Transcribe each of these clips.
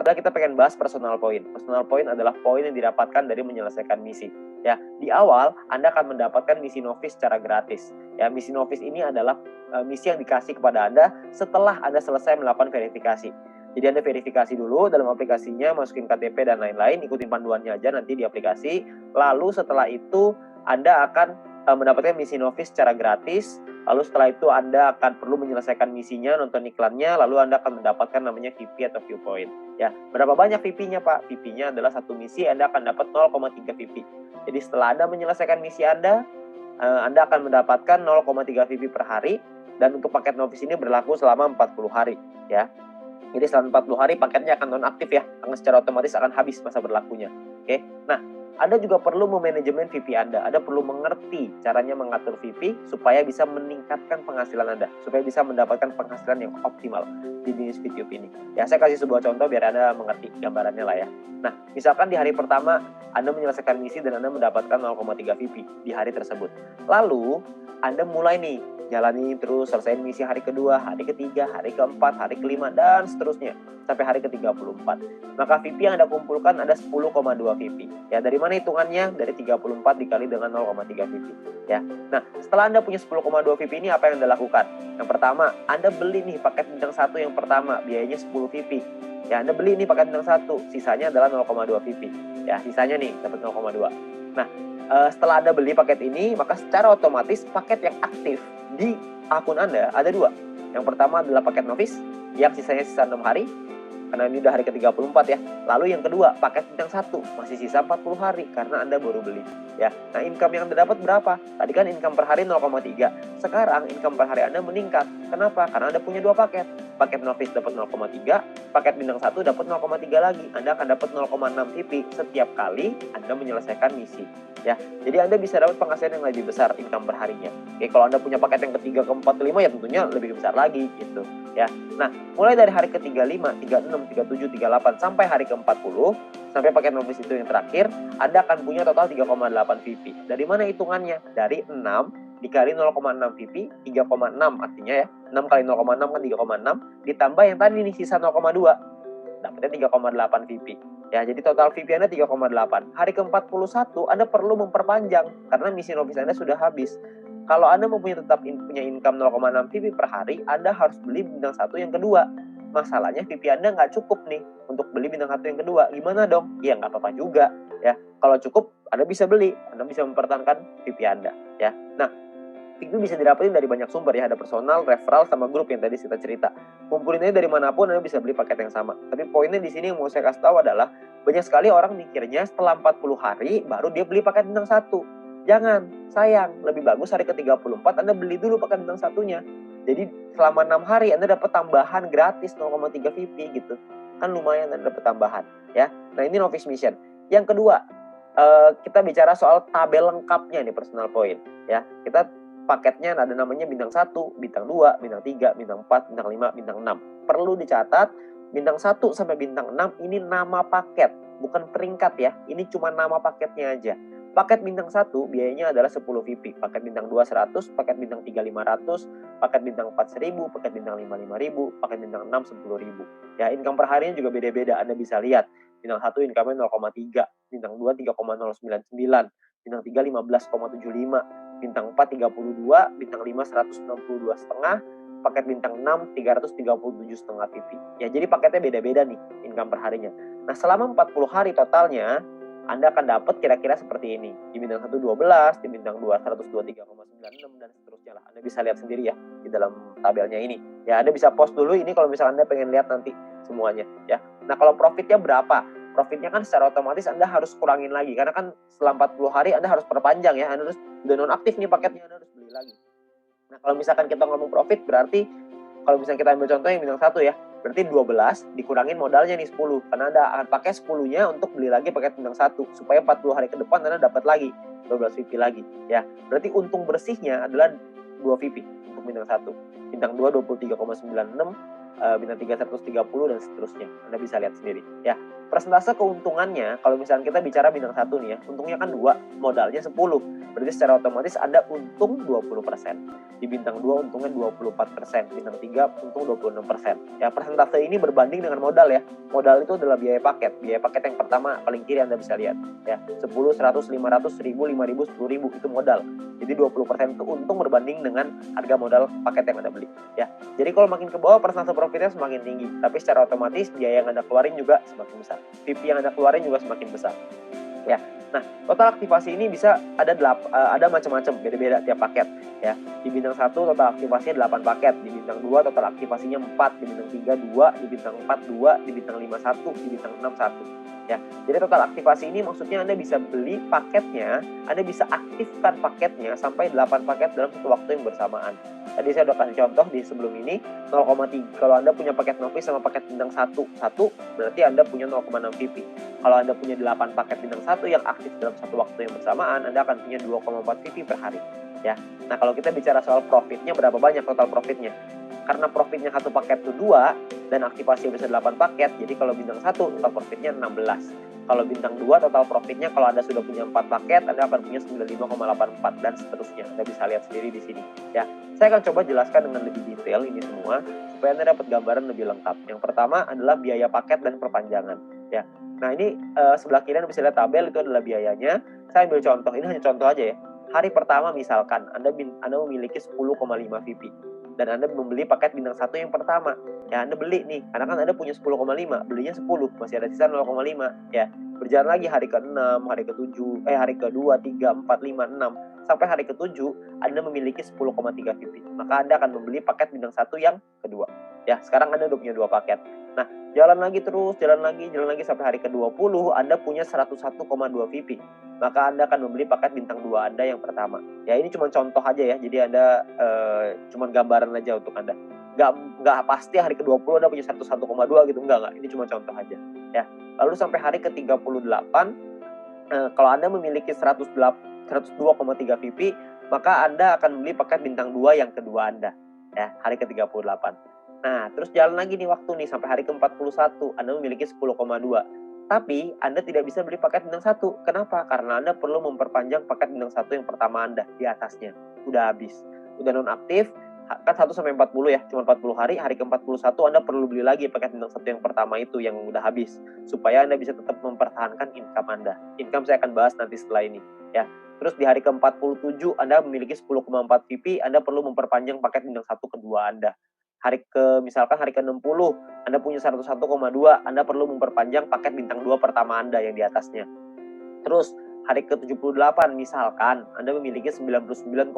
adalah kita pengen bahas personal point. Personal point adalah poin yang didapatkan dari menyelesaikan misi. Ya, di awal Anda akan mendapatkan misi novice secara gratis. Ya, misi novice ini adalah misi yang dikasih kepada Anda setelah Anda selesai melakukan verifikasi. Jadi Anda verifikasi dulu dalam aplikasinya, masukin KTP dan lain-lain, ikutin panduannya aja nanti di aplikasi. Lalu setelah itu Anda akan mendapatkan misi novice secara gratis. Lalu setelah itu Anda akan perlu menyelesaikan misinya, nonton iklannya, lalu Anda akan mendapatkan namanya VP atau viewpoint. Ya, berapa banyak VP-nya Pak? VP-nya adalah satu misi Anda akan dapat 0,3 VP. Jadi setelah Anda menyelesaikan misi Anda akan mendapatkan 0,3 VP per hari, dan untuk paket novice ini berlaku selama 40 hari ya. Jadi selama 40 hari paketnya akan nonaktif ya, karena secara otomatis akan habis masa berlakunya. Oke. Nah, Anda juga perlu memanajemen VP Anda. Anda perlu mengerti caranya mengatur VP supaya bisa meningkatkan penghasilan Anda, supaya bisa mendapatkan penghasilan yang optimal di bisnis YouTube ini. Ya, saya kasih sebuah contoh biar Anda mengerti gambarannya lah ya. Nah, misalkan di hari pertama Anda menyelesaikan misi dan Anda mendapatkan 0,3 VP di hari tersebut. Lalu, Anda mulai nih jalani terus, selesai misi hari kedua, hari ketiga, hari keempat, hari kelima, dan seterusnya sampai hari ke-34. Maka VP yang Anda kumpulkan ada 10,2 VP. Ya, dari mana hitungannya? Dari 34 dikali dengan 0,3 VP. Ya. Nah, setelah Anda punya 10,2 VP ini, apa yang Anda lakukan? Yang pertama, Anda beli nih paket bintang 1 yang pertama, biayanya 10 VP. Ya, Anda beli nih paket bintang 1, sisanya adalah 0,2 VP. Ya, sisanya nih dapat 0,2. Nah, setelah Anda beli paket ini, maka secara otomatis paket yang aktif di akun Anda ada 2. Yang pertama adalah paket novice yang sisanya sisa 6 hari, karena ini udah hari ke-34 ya. Lalu yang kedua, paket bintang 1 masih sisa 40 hari karena Anda baru beli ya. Nah, income yang Anda dapat berapa? Tadi kan income per hari 0,3. Sekarang income per hari Anda meningkat. Kenapa? Karena Anda punya 2 paket. Paket novice dapat 0,3, paket bintang 1 dapat 0,3 lagi. Anda akan dapat 0,6 VP setiap kali Anda menyelesaikan misi ya. Jadi Anda bisa dapat penghasilan yang lebih besar income per harinya. Oke, kalau Anda punya paket yang ketiga, keempat, kelima ya tentunya lebih besar lagi gitu ya. Nah, mulai dari hari ke-35, 36, 37, 38 sampai hari ke-40, sampai paket novice itu yang terakhir, Anda akan punya total 3,8 VP. Dari mana hitungannya? Dari 6 dikali 0,6 VP, 3,6 artinya ya. 6 kali 0,6 kan 3,6, ditambah yang tadi nih sisa 0,2. Dapatnya 3,8 VP. Ya, jadi total VP Anda 3,8. Hari ke-41 Anda perlu memperpanjang karena misi novice Anda sudah habis. Kalau Anda mau tetap punya income 0,6 VP per hari, Anda harus beli bintang 1 yang kedua. Masalahnya VP Anda nggak cukup nih untuk beli bintang 1 yang kedua. Gimana dong? Ya nggak apa-apa juga ya. Kalau cukup, Anda bisa beli. Anda bisa mempertahankan VP Anda ya. Nah, itu bisa didapetin dari banyak sumber ya, ada personal, referral, sama grup yang tadi kita cerita. Kumpulinnya dari manapun Anda bisa beli paket yang sama. Tapi poinnya di sini yang mau saya kasih tahu adalah banyak sekali orang mikirnya setelah 40 hari baru dia beli paket bintang 1. Jangan, sayang, lebih bagus hari ke-34 Anda beli dulu paket bintang 1-nya. Jadi selama 6 hari Anda dapat tambahan gratis 0,3 VP gitu. Kan lumayan Anda dapat tambahan ya. Nah, ini novice mission. Yang kedua, kita bicara soal tabel lengkapnya nih personal point ya. Kita paketnya ada namanya bintang 1, bintang 2, bintang 3, bintang 4, bintang 5, bintang 6. Perlu dicatat, bintang 1 sampai bintang 6 ini nama paket, bukan peringkat ya. Ini cuma nama paketnya aja. Paket bintang 1 biayanya adalah 10 VP, paket bintang 2 100, paket bintang 3 500, paket bintang 4 1000, paket bintang 5 5000, paket bintang 6 10.000. Ya, income per harinya juga beda-beda. Anda bisa lihat, bintang 1 income-nya 0,3, bintang 2 3,099, bintang 3 15,75, bintang 4 32, bintang 5 162,5, paket bintang 6 337,5 VP. Ya, jadi paketnya beda-beda nih income per harinya. Nah, selama 40 hari totalnya Anda akan dapat kira-kira seperti ini. Di bintang 1 12, di bintang 2 123,96 dan seterusnya lah. Anda bisa lihat sendiri ya di dalam tabelnya ini. Ya, Anda bisa post dulu ini kalau misalnya Anda pengen lihat nanti semuanya ya. Nah, kalau profitnya berapa? Profitnya kan secara otomatis Anda harus kurangin lagi karena kan setelah 40 hari Anda harus perpanjang ya. Anda harus udah nonaktif nih paketnya, Anda harus beli lagi. Nah, kalau misalkan kita ngomong profit berarti kalau misalnya kita ambil contoh yang bintang 1 ya, berarti 12 dikurangin modalnya nih 10 karena Anda akan pakai 10-nya untuk beli lagi paket bintang 1 supaya 40 hari ke depan Anda dapat lagi 12 VP lagi ya. Berarti untung bersihnya adalah 2 VP untuk bintang 1. Bintang 2 23,96, bintang 3 130 dan seterusnya. Anda bisa lihat sendiri ya. Persentase keuntungannya kalau misalnya kita bicara bintang 1 nih ya, untungnya kan 2, modalnya 10. Berarti secara otomatis Anda untung 20%. Di bintang 2 untungnya 24%, bintang 3 untung 26%. Ya, persentase ini berbanding dengan modal ya. Modal itu adalah biaya paket. Biaya paket yang pertama paling kiri Anda bisa lihat ya. 10, 100, 500, 1000, 5000, 10.000 itu modal. Jadi 20% itu untung berbanding dengan harga modal paket yang Anda beli ya. Jadi kalau makin ke bawah persentase profitnya semakin tinggi, tapi secara otomatis biaya yang Anda keluarin juga semakin besar. VIP yang Anda keluarin juga semakin besar. Ya. Nah, total aktivasi ini bisa ada macam-macam, beda-beda tiap paket ya. Di bintang 1 total aktivasinya 8 paket, di bintang 2 total aktivasinya 4, di bintang 3 2, di bintang 4 2, di bintang 5 1, di bintang 6 1. Ya. Jadi total aktivasi ini maksudnya Anda bisa beli paketnya, Anda bisa aktifkan paketnya sampai 8 paket dalam satu waktu yang bersamaan. Tadi saya udah kasih contoh di sebelum ini 0,3. Kalau Anda punya paket novice sama paket bintang 1, berarti Anda punya 0,6 VIP. Kalau Anda punya 8 paket bintang 1 yang aktif dalam satu waktu yang bersamaan, Anda akan punya 2,4 VIP per hari. Ya. Nah, kalau kita bicara soal profitnya, berapa banyak total profitnya? Karena profitnya satu paket itu 2 dan aktivasi bisa 8 paket, jadi kalau bintang 1 total profitnya 16. Kalau bintang 2 total profitnya kalau Anda sudah punya 4 paket, Anda akan punya 95,84 dan seterusnya. Anda bisa lihat sendiri di sini ya. Saya akan coba jelaskan dengan lebih detail ini semua supaya Anda dapat gambaran lebih lengkap. Yang pertama adalah biaya paket dan perpanjangan ya. Nah, ini sebelah kiri Anda bisa lihat tabel, itu adalah biayanya. Saya ambil contoh, ini hanya contoh aja ya. Hari pertama misalkan Anda memiliki 10,5 VIP dan Anda membeli paket bintang 1 yang pertama. Ya, Anda beli nih, karena kan Anda punya 10,5, belinya 10, masih ada sisa 0,5 ya. Berjalan lagi hari ke-6, hari ke-7, hari ke-2, 3, 4, 5, 6 sampai hari ke-7 Anda memiliki 10,3 VIP. Maka Anda akan membeli paket bintang 1 yang kedua. Ya, sekarang Anda udah punya 2 paket. Nah, jalan lagi terus, jalan lagi sampai hari ke-20 Anda punya 101,2 VIP. Maka Anda akan membeli paket bintang 2 Anda yang pertama. Ya, ini cuma contoh aja ya. Jadi Anda cuma gambaran aja untuk Anda. Nggak pasti hari ke-20 Anda punya 101,2 gitu, enggak. Ini cuma contoh aja ya. Lalu sampai hari ke-38 kalau Anda memiliki 102,3 VIP, maka Anda akan beli paket bintang 2 yang kedua Anda ya, hari ke-38. Nah, terus jalan lagi nih waktu nih sampai hari ke-41 Anda memiliki 10,2. Tapi Anda tidak bisa beli paket bintang 1. Kenapa? Karena Anda perlu memperpanjang paket bintang 1 yang pertama Anda di atasnya. Udah habis. Udah nonaktif, kan 1 sampai 40 ya, cuma 40 hari, hari ke-41 Anda perlu beli lagi paket bintang 1 yang pertama itu yang udah habis. Supaya Anda bisa tetap mempertahankan income Anda. Income saya akan bahas nanti setelah ini ya. Terus di hari ke-47 Anda memiliki 10,4 VIP, Anda perlu memperpanjang paket bintang 1 kedua Anda. Misalkan hari ke-60 Anda punya 101,2, Anda perlu memperpanjang paket bintang 2 pertama Anda yang di atasnya. Terus hari ke-78 misalkan Anda memiliki 99,2.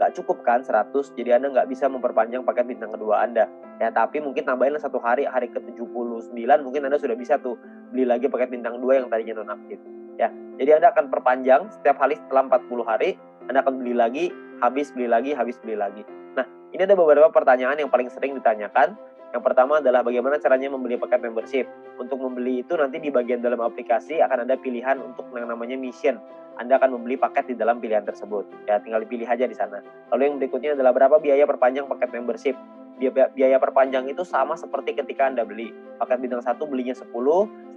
Nggak cukup kan 100, jadi Anda nggak bisa memperpanjang paket bintang kedua Anda. Ya, tapi mungkin tambahin satu hari ke-79 mungkin Anda sudah bisa tuh beli lagi paket bintang 2 yang tadinya nonaktif. Ya, jadi Anda akan perpanjang setiap hari setelah 40 hari, Anda akan beli lagi, habis beli lagi, habis beli lagi. Nah, ini ada beberapa pertanyaan yang paling sering ditanyakan. Yang pertama adalah bagaimana caranya membeli paket membership. Untuk membeli itu nanti di bagian dalam aplikasi akan ada pilihan untuk yang namanya mission. Anda akan membeli paket di dalam pilihan tersebut. Ya, tinggal dipilih aja di sana. Lalu yang berikutnya adalah berapa biaya perpanjang paket membership. Biaya perpanjang itu sama seperti ketika Anda beli. Paket bintang 1 belinya 10,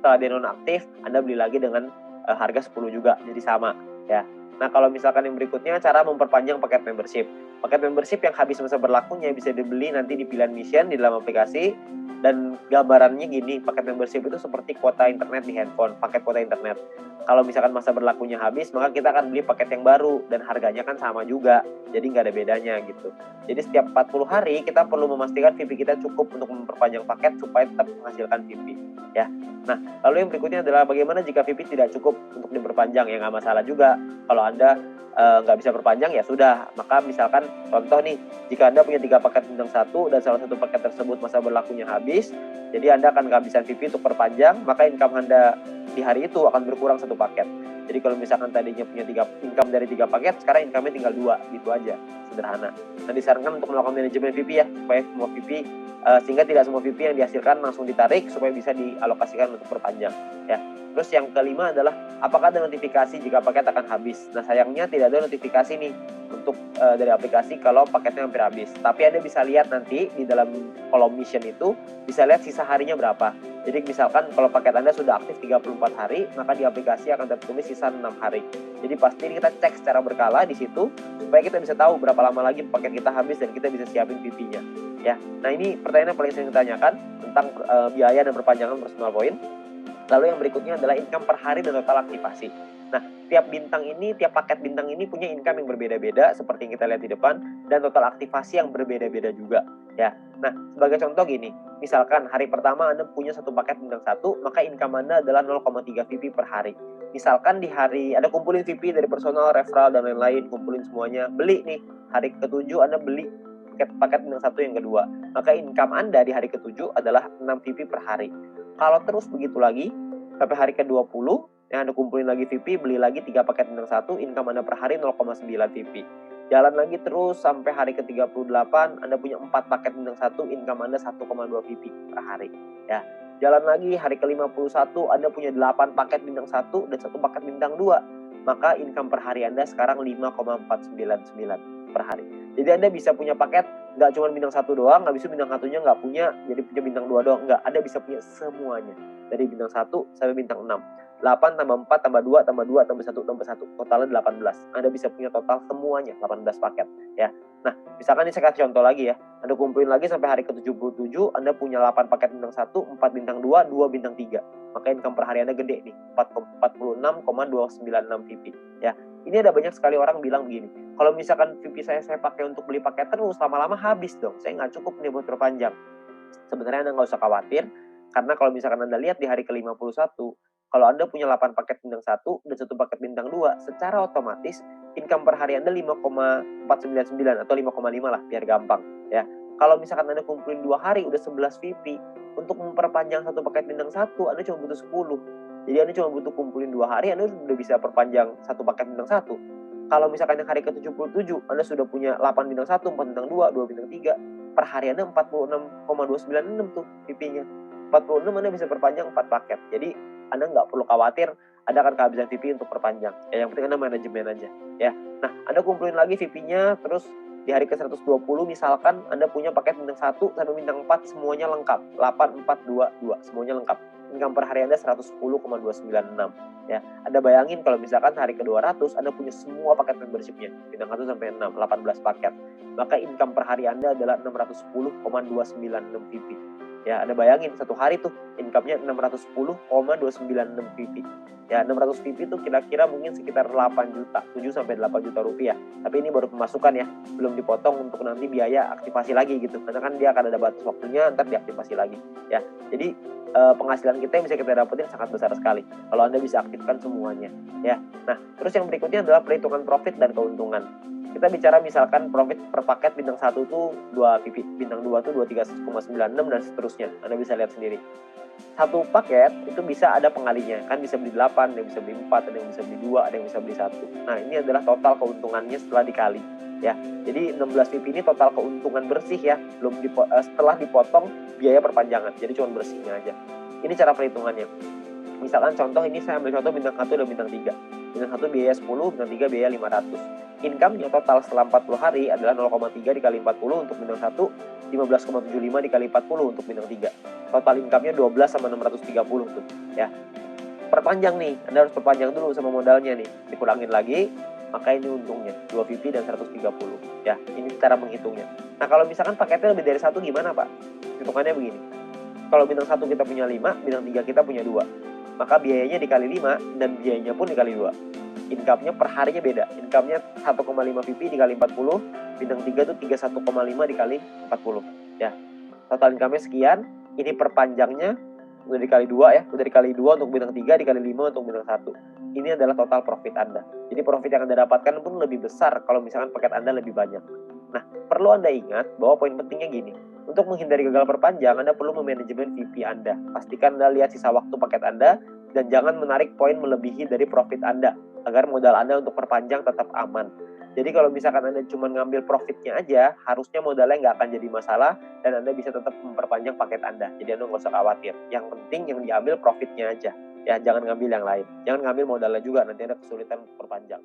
setelah dia nonaktif, Anda beli lagi dengan harga 10 juga. Jadi sama, ya. Nah, kalau misalkan yang berikutnya cara memperpanjang paket membership. Paket membership yang habis masa berlakunya bisa dibeli nanti di pilihan mission di dalam aplikasi. Dan gambarannya gini, paket membership itu seperti kuota internet di handphone, paket kuota internet. Kalau misalkan masa berlakunya habis, maka kita akan beli paket yang baru dan harganya kan sama juga. Jadi nggak ada bedanya gitu. Jadi setiap 40 hari kita perlu memastikan VIP kita cukup untuk memperpanjang paket supaya tetap menghasilkan VIP. Ya. Nah, lalu yang berikutnya adalah bagaimana jika VIP tidak cukup untuk diperpanjang. Ya nggak masalah juga. Kalau Anda nggak bisa perpanjang ya sudah. Maka misalkan contoh nih, jika Anda punya 3 paket bintang 1 dan salah satu paket tersebut masa berlakunya habis, jadi Anda akan kehabisan VIP untuk perpanjang, maka income Anda di hari itu akan berkurang 1 paket. Jadi kalau misalkan tadinya punya income dari 3 paket, sekarang income-nya tinggal 2, gitu aja, sederhana. Nah, disarankan untuk melakukan manajemen VIP ya, supaya semua VIP sehingga tidak semua VIP yang dihasilkan langsung ditarik supaya bisa dialokasikan untuk perpanjang ya. Terus yang kelima adalah apakah ada notifikasi jika paket akan habis. Nah, sayangnya tidak ada notifikasi nih untuk dari aplikasi kalau paketnya hampir habis. Tapi Anda bisa lihat nanti di dalam kolom mission itu, bisa lihat sisa harinya berapa. Jadi misalkan kalau paket Anda sudah aktif 34 hari, maka di aplikasi akan tertulis sisa 6 hari. Jadi pasti kita cek secara berkala di situ, supaya kita bisa tahu berapa lama lagi paket kita habis dan kita bisa siapin VP-nya. Ya, nah ini pertanyaan yang paling sering ditanyakan tentang biaya dan perpanjangan personal point. Lalu yang berikutnya adalah income per hari dan total aktivasi. Nah, tiap paket bintang ini punya income yang berbeda-beda seperti yang kita lihat di depan, dan total aktivasi yang berbeda-beda juga. Ya, nah sebagai contoh gini, misalkan hari pertama Anda punya satu paket bintang 1, maka income Anda adalah 0,3 VP per hari. Misalkan di hari Anda kumpulin VP dari personal, referral, dan lain-lain, kumpulin semuanya, beli nih, hari ke-7 Anda beli paket bintang 1 yang kedua, maka income Anda di hari ke-7 adalah 6 VP per hari. Kalau terus begitu lagi, sampai hari ke-20, yang Anda kumpulin lagi VP, beli lagi 3 paket bintang 1, income Anda per hari 0,9 VP. Jalan lagi terus sampai hari ke-38, Anda punya 4 paket bintang 1, income Anda 1,2 VP per hari. Ya. Jalan lagi hari ke-51, Anda punya 8 paket bintang 1 dan 1 paket bintang 2. Maka income per hari Anda sekarang 5,499 per hari. Jadi Anda bisa punya paket nggak cuma bintang 1 doang, nggak bisa bintang 1-nya nggak punya, jadi punya bintang 2 doang. Nggak, Anda bisa punya semuanya. Dari bintang 1 sampai bintang 6. 8 tambah 4 tambah 2 tambah 2 tambah 1 tambah 1. Totalnya 18. Anda bisa punya total semuanya 18 paket. Ya. Nah, misalkan ini saya kasih contoh lagi ya. Anda kumpulin lagi sampai hari ke-77, Anda punya 8 paket bintang 1, 4 bintang 2, 2 bintang 3. Maka income per hari Anda gede nih, 46,296 VP. Ya. Ini ada banyak sekali orang bilang begini, kalau misalkan VP saya pakai untuk beli paket terus, lama-lama habis dong, saya nggak cukup nih buat perpanjang. Sebenarnya Anda nggak usah khawatir, karena kalau misalkan Anda lihat di hari ke-51, kalau Anda punya 8 paket bintang 1 dan 1 paket bintang 2, secara otomatis income per hari Anda 5,499 atau 5,5 lah, biar gampang. Ya. Kalau misalkan Anda kumpulin 2 hari, udah 11 VP, untuk memperpanjang 1 paket bintang 1, Anda cuma butuh 10. Jadi Anda cuma butuh kumpulin 2 hari, Anda sudah bisa perpanjang 1 paket bintang 1. Kalau misalkan yang hari ke-77, Anda sudah punya 8 bintang 1, 4 bintang 2, 2 bintang 3, per hari Anda 46,296 tuh VP-nya. 46 Anda bisa perpanjang 4 paket. Jadi Anda nggak perlu khawatir Anda akan kehabisan VP untuk perpanjang. Ya, yang penting Anda manajemen aja. Ya. Nah, Anda kumpulin lagi VP-nya, terus di hari ke-120 misalkan Anda punya paket bintang 1 sampai bintang 4 semuanya lengkap. 8, 4, 2, 2 semuanya lengkap. Income per hari Anda 110,296. Ya, Anda bayangin kalau misalkan hari ke-200 Anda punya semua paket membership-nya, bintang 1 sampai 6, 18 paket. Maka income per hari Anda adalah 610,296 VP. Ya, Anda bayangin satu hari tuh income-nya 610,296 VP. Ya, 600 VP itu kira-kira mungkin sekitar 8 juta, 7 sampai 8 juta rupiah. Tapi ini baru pemasukan ya, belum dipotong untuk nanti biaya aktivasi lagi gitu. Karena kan dia akan ada batas waktunya, ntar diaktifasi lagi. Ya, jadi penghasilan kita yang bisa kita dapetin sangat besar sekali kalau Anda bisa aktifkan semuanya. Ya, nah terus yang berikutnya adalah perhitungan profit dan keuntungan. Kita bicara misalkan profit per paket bintang 1 tuh 2 VP, bintang 2 tuh 23,96 dan seterusnya. Anda bisa lihat sendiri. Satu paket itu bisa ada pengalinya, kan bisa beli 8, ada yang bisa beli 4, ada yang bisa beli 2, ada yang bisa beli 1. Nah, ini adalah total keuntungannya setelah dikali. Ya, jadi 16 VP ini total keuntungan bersih ya, setelah dipotong biaya perpanjangan. Jadi cuma bersihnya aja. Ini cara perhitungannya. Misalkan contoh ini saya ambil contoh bintang 1 dan bintang 3. Bintang 1 biaya 10, bintang 3 biaya 500. Income-nya total setelah 40 hari adalah 0,3 dikali 40 untuk bintang 1, 15,75 dikali 40 untuk bintang 3. Total income-nya 12 sama 630 tuh, ya. Perpanjang nih, Anda harus perpanjang dulu sama modalnya nih. Dikurangin lagi, maka ini untungnya 2 VP dan 130. Ya, ini cara menghitungnya. Nah, kalau misalkan paketnya lebih dari 1 gimana, Pak? Hitungannya begini. Kalau bintang 1 kita punya 5, bintang 3 kita punya 2. Maka biayanya dikali 5 dan biayanya pun dikali 2. Income-nya per harinya beda. Income-nya 1,5 VP dikali 40, bintang 3 tuh 31,5 dikali 40. Ya. Total income-nya sekian, ini perpanjangnya udah dikali 2 ya, udah dikali 2 untuk bintang 3, dikali 5 untuk bintang 1. Ini adalah total profit Anda. Jadi profit yang Anda dapatkan pun lebih besar kalau misalkan paket Anda lebih banyak. Nah, perlu Anda ingat bahwa poin pentingnya gini. Untuk menghindari gagal perpanjang, Anda perlu memanajemen VP Anda. Pastikan Anda lihat sisa waktu paket Anda dan jangan menarik poin melebihi dari profit Anda agar modal Anda untuk perpanjang tetap aman. Jadi kalau misalkan Anda cuma ngambil profitnya aja, harusnya modalnya nggak akan jadi masalah dan Anda bisa tetap memperpanjang paket Anda. Jadi Anda nggak usah khawatir. Yang penting yang diambil profitnya aja. Ya, jangan ngambil yang lain. Jangan ngambil modalnya juga, nanti Anda kesulitan untuk perpanjang.